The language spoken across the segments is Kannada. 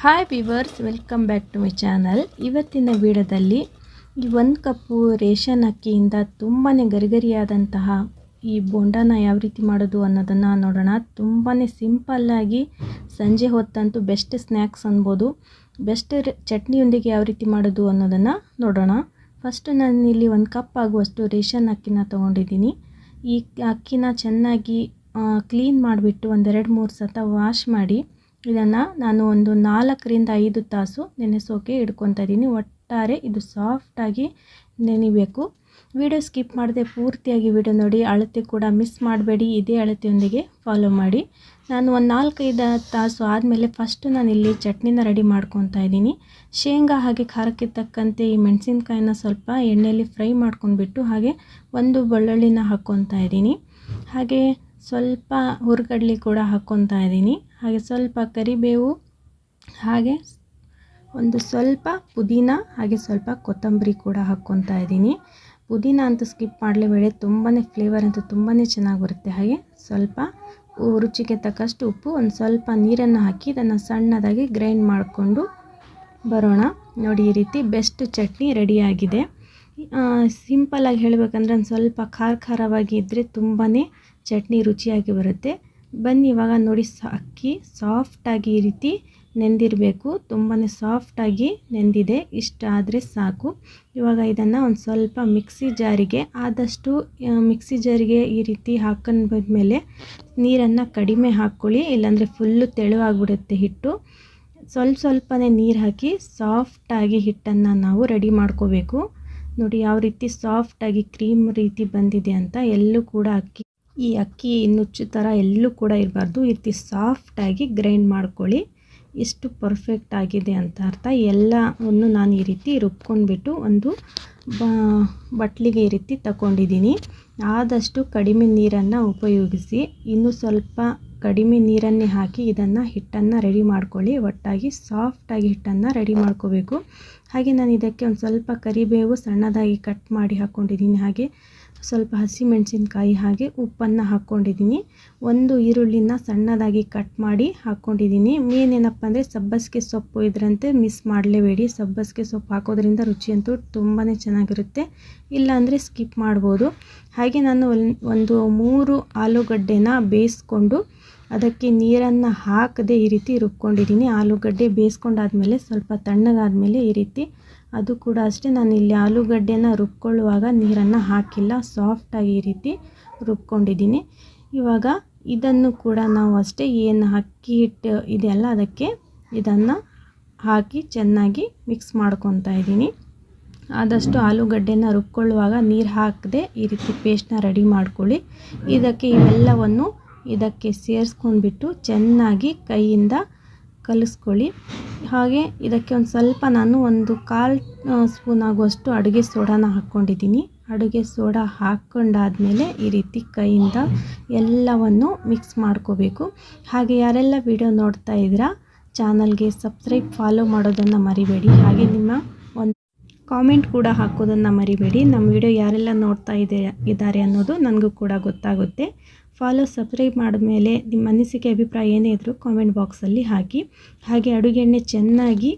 Hi viewers, welcome back to my channel. ಇವತ್ತಿನ ವಿಡಿಯೋದಲ್ಲಿ ಈ 1 ಕಪ್ಪು ರೇಷನ್ ಅಕ್ಕಿಯಿಂದ ತುಂಬಾ ಗರಿಗರಿಯಾದಂತಹ ಈ ಬೋಂಡಾನ ಯಾವ ರೀತಿ ಮಾಡೋದು ಅನ್ನೋದನ್ನು ನೋಡೋಣ. ತುಂಬಾ ಸಿಂಪಲ್ಲಾಗಿ ಸಂಜೆ ಹೊತ್ತಂತೂ ಬೆಸ್ಟ್ ಸ್ನ್ಯಾಕ್ಸ್ ಅನ್ಬೋದು. ಬೆಸ್ಟ್ ಚಟ್ನಿಯೊಂದಿಗೆ ಯಾವ ರೀತಿ ಮಾಡೋದು ಅನ್ನೋದನ್ನು ನೋಡೋಣ. ಫಸ್ಟು ನಾನು ಇಲ್ಲಿ 1 ಕಪ್ ಆಗುವಷ್ಟು ರೇಷನ್ ಅಕ್ಕಿನ ತೊಗೊಂಡಿದ್ದೀನಿ. ಈ ಅಕ್ಕಿನ ಚೆನ್ನಾಗಿ ಕ್ಲೀನ್ ಮಾಡಿಬಿಟ್ಟು 1-2-3 ಸತ ವಾಶ್ ಮಾಡಿ ಇದನ್ನು ನಾನು ಒಂದು 4ರಿಂದ 5 ತಾಸು ನೆನೆಸೋಕೆ ಇಟ್ಕೊತಾ ಇದ್ದೀನಿ. ಒಟ್ಟಾರೆ ಇದು ಸಾಫ್ಟಾಗಿ ನೆನಿಬೇಕು. ವಿಡಿಯೋ ಸ್ಕಿಪ್ ಮಾಡದೆ ಪೂರ್ತಿಯಾಗಿ ವಿಡಿಯೋ ನೋಡಿ. ಅಳತೆ ಕೂಡ ಮಿಸ್ ಮಾಡಬೇಡಿ, ಇದೇ ಅಳತೆಯೊಂದಿಗೆ ಫಾಲೋ ಮಾಡಿ. ನಾನು ಒಂದು 4-5 ತಾಸು ಆದಮೇಲೆ ಫಸ್ಟು ನಾನಿಲ್ಲಿ ಚಟ್ನಿನ ರೆಡಿ ಮಾಡ್ಕೊತಾ ಇದ್ದೀನಿ. ಶೇಂಗಾ ಹಾಗೆ ಖಾರಕ್ಕೆ ತಕ್ಕಂತೆ ಈ ಮೆಣಸಿನ್ಕಾಯಿನ ಸ್ವಲ್ಪ ಎಣ್ಣೆಯಲ್ಲಿ ಫ್ರೈ ಮಾಡ್ಕೊಂಡ್ಬಿಟ್ಟು ಹಾಗೆ 1 ಬೆಳ್ಳುಳ್ಳಿನ ಹಾಕ್ಕೊತಾ ಇದ್ದೀನಿ. ಹಾಗೆ ಸ್ವಲ್ಪ ಹುರ್ಗಡ್ಲೆ ಕೂಡ ಹಾಕ್ಕೊತಾ ಇದ್ದೀನಿ. ಹಾಗೆ ಸ್ವಲ್ಪ ಕರಿಬೇವು, ಹಾಗೆ ಒಂದು ಸ್ವಲ್ಪ ಪುದೀನ, ಹಾಗೆ ಸ್ವಲ್ಪ ಕೊತ್ತಂಬರಿ ಕೂಡ ಹಾಕ್ಕೊತಾ ಇದ್ದೀನಿ. ಪುದೀನ ಅಂತೂ ಸ್ಕಿಪ್ ಮಾಡಲೇಬೇಡಿ, ತುಂಬಾ ಫ್ಲೇವರ್ ಅಂತೂ ತುಂಬಾ ಚೆನ್ನಾಗಿ ಬರುತ್ತೆ. ಹಾಗೆ ಸ್ವಲ್ಪ ರುಚಿಗೆ ತಕ್ಕಷ್ಟು ಉಪ್ಪು, ಒಂದು ಸ್ವಲ್ಪ ನೀರನ್ನು ಹಾಕಿ ಇದನ್ನು ಸಣ್ಣದಾಗಿ ಗ್ರೈಂಡ್ ಮಾಡಿಕೊಂಡು ಬರೋಣ. ನೋಡಿ, ಈ ರೀತಿ ಬೆಸ್ಟ್ ಚಟ್ನಿ ರೆಡಿಯಾಗಿದೆ. ಸಿಂಪಲ್ಲಾಗಿ ಹೇಳಬೇಕಂದ್ರೆ ಒಂದು ಸ್ವಲ್ಪ ಖಾರವಾಗಿ ಇದ್ದರೆ ತುಂಬಾ ಚಟ್ನಿ ರುಚಿಯಾಗಿ ಬರುತ್ತೆ. ಬನ್ನಿ ಇವಾಗ ನೋಡಿ, ಅಕ್ಕಿ ಸಾಫ್ಟಾಗಿ ಈ ರೀತಿ ನೆಂದಿರಬೇಕು. ತುಂಬಾ ಸಾಫ್ಟಾಗಿ ನೆಂದಿದೆ, ಇಷ್ಟ ಆದರೆ ಸಾಕು. ಇವಾಗ ಇದನ್ನು ಒಂದು ಸ್ವಲ್ಪ ಮಿಕ್ಸಿ ಜಾರಿಗೆ ಈ ರೀತಿ ಹಾಕೊಂಡ್ಬಂದ್ಮೇಲೆ ನೀರನ್ನು ಕಡಿಮೆ ಹಾಕ್ಕೊಳ್ಳಿ, ಇಲ್ಲಾಂದರೆ ಫುಲ್ಲು ತೆಳುವಾಗಿಬಿಡುತ್ತೆ ಹಿಟ್ಟು. ಸ್ವಲ್ಪನೇ ನೀರು ಹಾಕಿ ಸಾಫ್ಟಾಗಿ ಹಿಟ್ಟನ್ನು ನಾವು ರೆಡಿ ಮಾಡ್ಕೋಬೇಕು. ನೋಡಿ ಯಾವ ರೀತಿ ಸಾಫ್ಟಾಗಿ ಕ್ರೀಮ್ ರೀತಿ ಬಂದಿದೆ ಅಂತ. ಎಲ್ಲೂ ಕೂಡ ಈ ಅಕ್ಕಿ ನುಚ್ಚು ಥರ ಎಲ್ಲೂ ಕೂಡ ಇರಬಾರ್ದು. ಈ ರೀತಿ ಸಾಫ್ಟಾಗಿ ಗ್ರೈಂಡ್ ಮಾಡ್ಕೊಳ್ಳಿ. ಎಷ್ಟು ಪರ್ಫೆಕ್ಟ್ ಆಗಿದೆ ಅಂತ ಅರ್ಥ. ಎಲ್ಲವನ್ನು ನಾನು ಈ ರೀತಿ ರುಬ್ಕೊಂಡ್ಬಿಟ್ಟು ಒಂದು ಬಟ್ಲಿಗೆ ಈ ರೀತಿ ತಗೊಂಡಿದ್ದೀನಿ. ಆದಷ್ಟು ಕಡಿಮೆ ನೀರನ್ನು ಉಪಯೋಗಿಸಿ, ಇನ್ನೂ ಸ್ವಲ್ಪ ಕಡಿಮೆ ನೀರನ್ನೇ ಹಾಕಿ ಇದನ್ನು ಹಿಟ್ಟನ್ನು ರೆಡಿ ಮಾಡ್ಕೊಳ್ಳಿ. ಒಟ್ಟಾಗಿ ಸಾಫ್ಟಾಗಿ ಹಿಟ್ಟನ್ನು ರೆಡಿ ಮಾಡ್ಕೋಬೇಕು. ಹಾಗೆ ನಾನು ಇದಕ್ಕೆ ಒಂದು ಸ್ವಲ್ಪ ಕರಿಬೇವು ಸಣ್ಣದಾಗಿ ಕಟ್ ಮಾಡಿ ಹಾಕ್ಕೊಂಡಿದ್ದೀನಿ. ಹಾಗೆ ಸ್ವಲ್ಪ ಹಸಿಮೆಣಸಿನ್ಕಾಯಿ, ಹಾಗೆ ಉಪ್ಪನ್ನು ಹಾಕ್ಕೊಂಡಿದ್ದೀನಿ. 1 ಈರುಳ್ಳಿನ ಸಣ್ಣದಾಗಿ ಕಟ್ ಮಾಡಿ ಹಾಕ್ಕೊಂಡಿದ್ದೀನಿ. ಮೇನ್ ಏನಪ್ಪ ಅಂದರೆ ಸಬ್ಬಸಿಗೆ ಸೊಪ್ಪು ಇದರಂತೆ ಮಿಸ್ ಮಾಡಲೇಬೇಡಿ. ಸಬ್ಬಸಿಗೆ ಸೊಪ್ಪು ಹಾಕೋದ್ರಿಂದ ರುಚಿಯಂತೂ ತುಂಬಾ ಚೆನ್ನಾಗಿರುತ್ತೆ, ಇಲ್ಲಾಂದರೆ ಸ್ಕಿಪ್ ಮಾಡ್ಬೋದು. ಹಾಗೆ ನಾನು ಒಂದು 3 ಆಲೂಗಡ್ಡೆನ ಬೇಯಿಸ್ಕೊಂಡು ಅದಕ್ಕೆ ನೀರನ್ನು ಹಾಕದೆ ಈ ರೀತಿ ರುಬ್ಕೊಂಡಿದ್ದೀನಿ. ಆಲೂಗಡ್ಡೆ ಬೇಯಿಸ್ಕೊಂಡಾದ್ಮೇಲೆ ಸ್ವಲ್ಪ ತಣ್ಣಗಾದ್ಮೇಲೆ ಈ ರೀತಿ, ಅದು ಕೂಡ ಅಷ್ಟೇ, ನಾನು ಇಲ್ಲಿ ಆಲೂಗಡ್ಡೆನ ರುಬ್ಕೊಳ್ಳುವಾಗ ನೀರನ್ನು ಹಾಕಿಲ್ಲ, ಸಾಫ್ಟಾಗಿ ಈ ರೀತಿ ರುಬ್ಕೊಂಡಿದ್ದೀನಿ. ಇವಾಗ ಇದನ್ನು ಕೂಡ ನಾವು ಅಷ್ಟೇ, ಏನು ಅಕ್ಕಿ ಹಿಟ್ಟು ಇದೆಯಲ್ಲ ಅದಕ್ಕೆ ಇದನ್ನು ಹಾಕಿ ಚೆನ್ನಾಗಿ ಮಿಕ್ಸ್ ಮಾಡ್ಕೊತಾ ಇದ್ದೀನಿ. ಆದಷ್ಟು ಆಲೂಗಡ್ಡೆನ ರುಬ್ಕೊಳ್ಳುವಾಗ ನೀರು ಹಾಕದೆ ಈ ರೀತಿ ಪೇಸ್ಟ್ನ ರೆಡಿ ಮಾಡ್ಕೊಳ್ಳಿ. ಇದಕ್ಕೆ ಇವೆಲ್ಲವನ್ನು ಇದಕ್ಕೆ ಸೇರಿಸ್ಕೊಂಡ್ಬಿಟ್ಟು ಚೆನ್ನಾಗಿ ಕೈಯಿಂದ ಕಲಿಸ್ಕೊಳ್ಳಿ. ಹಾಗೆ ಇದಕ್ಕೆ ಒಂದು ಸ್ವಲ್ಪ ನಾನು 1/4 ಸ್ಪೂನ್ ಆಗುವಷ್ಟು ಅಡುಗೆ ಸೋಡಾನ ಹಾಕ್ಕೊಂಡಿದ್ದೀನಿ. ಅಡುಗೆ ಸೋಡಾ ಹಾಕ್ಕೊಂಡಾದ್ಮೇಲೆ ಈ ರೀತಿ ಕೈಯಿಂದ ಎಲ್ಲವನ್ನು ಮಿಕ್ಸ್ ಮಾಡ್ಕೋಬೇಕು. ಹಾಗೆ ಯಾರೆಲ್ಲ ವಿಡಿಯೋ ನೋಡ್ತಾ ಇದ್ದೀರಾ ಚಾನಲ್ಗೆ ಸಬ್ಸ್ಕ್ರೈಬ್, ಫಾಲೋ ಮಾಡೋದನ್ನು ಮರಿಬೇಡಿ. ಹಾಗೆ ನಿಮ್ಮ ಒಂದು ಕಾಮೆಂಟ್ ಕೂಡ ಹಾಕೋದನ್ನು ಮರಿಬೇಡಿ. ನಮ್ಮ ವಿಡಿಯೋ ಯಾರೆಲ್ಲ ನೋಡ್ತಾ ಇದ್ದಾರೆ ಅನ್ನೋದು ನನಗೂ ಕೂಡ ಗೊತ್ತಾಗುತ್ತೆ. ಫಾಲೋ, ಸಬ್ಸ್ಕ್ರೈಬ್ ಮಾಡಿದ್ಮೇಲೆ ನಿಮ್ಮ ಅನಿಸಿಕೆ ಅಭಿಪ್ರಾಯ ಏನೇ ಇದ್ದರೂ ಕಾಮೆಂಟ್ ಬಾಕ್ಸಲ್ಲಿ ಹಾಕಿ. ಹಾಗೆ ಅಡುಗೆ ಎಣ್ಣೆ ಚೆನ್ನಾಗಿ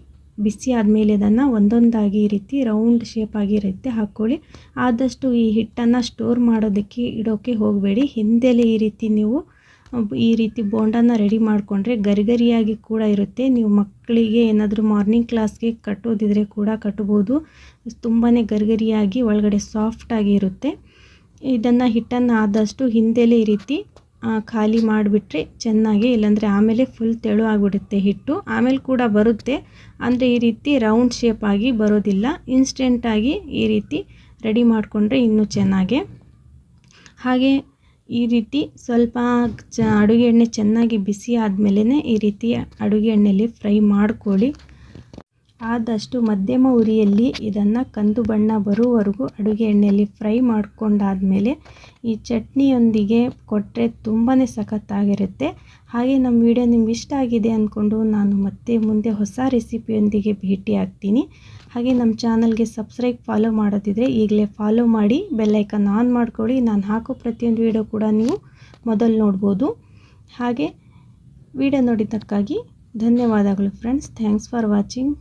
ಬಿಸಿ ಆದಮೇಲೆ ಇದನ್ನು ಒಂದೊಂದಾಗಿ ಈ ರೀತಿ ರೌಂಡ್ ಶೇಪ್ ಆಗಿರುತ್ತೆ ಹಾಕ್ಕೊಳ್ಳಿ. ಆದಷ್ಟು ಈ ಹಿಟ್ಟನ್ನು ಸ್ಟೋರ್ ಮಾಡೋದಕ್ಕೆ ಇಡೋಕ್ಕೆ ಹೋಗಬೇಡಿ. ಹಿಂದೆಲೇ ಈ ರೀತಿ ನೀವು ಈ ರೀತಿ ಬೋಂಡಾನ ರೆಡಿ ಮಾಡಿಕೊಂಡ್ರೆ ಗರಿಗರಿಯಾಗಿ ಕೂಡ ಇರುತ್ತೆ. ನೀವು ಮಕ್ಕಳಿಗೆ ಏನಾದರೂ ಮಾರ್ನಿಂಗ್ ಕ್ಲಾಸ್ಗೆ ಕಟ್ಟೋದಿದ್ರೆ ಕೂಡ ಕಟ್ಬೋದು. ತುಂಬಾ ಗರಿಗರಿಯಾಗಿ ಒಳಗಡೆ ಸಾಫ್ಟಾಗಿ ಇರುತ್ತೆ. ಇದನ್ನು ಹಿಟ್ಟನ್ನು ಆದಷ್ಟು ಹಿಂದೆಲೇ ಈ ರೀತಿ ಖಾಲಿ ಮಾಡಿಬಿಟ್ರೆ ಚೆನ್ನಾಗಿ, ಇಲ್ಲಾಂದರೆ ಆಮೇಲೆ ಫುಲ್ ತೆಳು ಆಗಿಬಿಡುತ್ತೆ ಹಿಟ್ಟು. ಆಮೇಲೆ ಕೂಡ ಬರುತ್ತೆ, ಅಂದರೆ ಈ ರೀತಿ ರೌಂಡ್ ಶೇಪ್ ಆಗಿ ಬರೋದಿಲ್ಲ. ಇನ್ಸ್ಟೆಂಟಾಗಿ ಈ ರೀತಿ ರೆಡಿ ಮಾಡಿಕೊಂಡ್ರೆ ಇನ್ನೂ ಚೆನ್ನಾಗೆ. ಹಾಗೆ ಈ ರೀತಿ ಸ್ವಲ್ಪ ಅಡುಗೆ ಎಣ್ಣೆ ಚೆನ್ನಾಗಿ ಬಿಸಿ ಆದಮೇಲೆ ಈ ರೀತಿ ಅಡುಗೆ ಎಣ್ಣೆಯಲ್ಲಿ ಫ್ರೈ ಮಾಡ್ಕೊಳ್ಳಿ. ಆದಷ್ಟು ಮಧ್ಯಮ ಉರಿಯಲ್ಲಿ ಇದನ್ನು ಕಂದು ಬಣ್ಣ ಬರುವವರೆಗೂ ಅಡುಗೆ ಎಣ್ಣೆಯಲ್ಲಿ ಫ್ರೈ ಮಾಡ್ಕೊಂಡಾದ್ಮೇಲೆ ಈ ಚಟ್ನಿಯೊಂದಿಗೆ ಕೊಟ್ಟರೆ ತುಂಬಾ ಸಖತ್ತಾಗಿರುತ್ತೆ. ಹಾಗೆ ನಮ್ಮ ವಿಡಿಯೋ ನಿಮ್ಗೆ ಇಷ್ಟ ಆಗಿದೆ ಅಂದ್ಕೊಂಡು ನಾನು ಮತ್ತೆ ಮುಂದೆ ಹೊಸ ರೆಸಿಪಿಯೊಂದಿಗೆ ಭೇಟಿ ಆಗ್ತೀನಿ. ಹಾಗೆ ನಮ್ಮ ಚಾನಲ್ಗೆ ಸಬ್ಸ್ಕ್ರೈಬ್, ಫಾಲೋ ಮಾಡೋದಿದ್ರೆ ಈಗಲೇ ಫಾಲೋ ಮಾಡಿ, ಬೆಲ್ಲೈಕನ್ ಆನ್ ಮಾಡ್ಕೊಳ್ಳಿ. ನಾನು ಹಾಕೋ ಪ್ರತಿಯೊಂದು ವಿಡಿಯೋ ಕೂಡ ನೀವು ಮೊದಲು ನೋಡ್ಬೋದು. ಹಾಗೆ ವಿಡಿಯೋ ನೋಡಿದ್ದಕ್ಕಾಗಿ ಧನ್ಯವಾದಗಳು ಫ್ರೆಂಡ್ಸ್. Thanks for watching.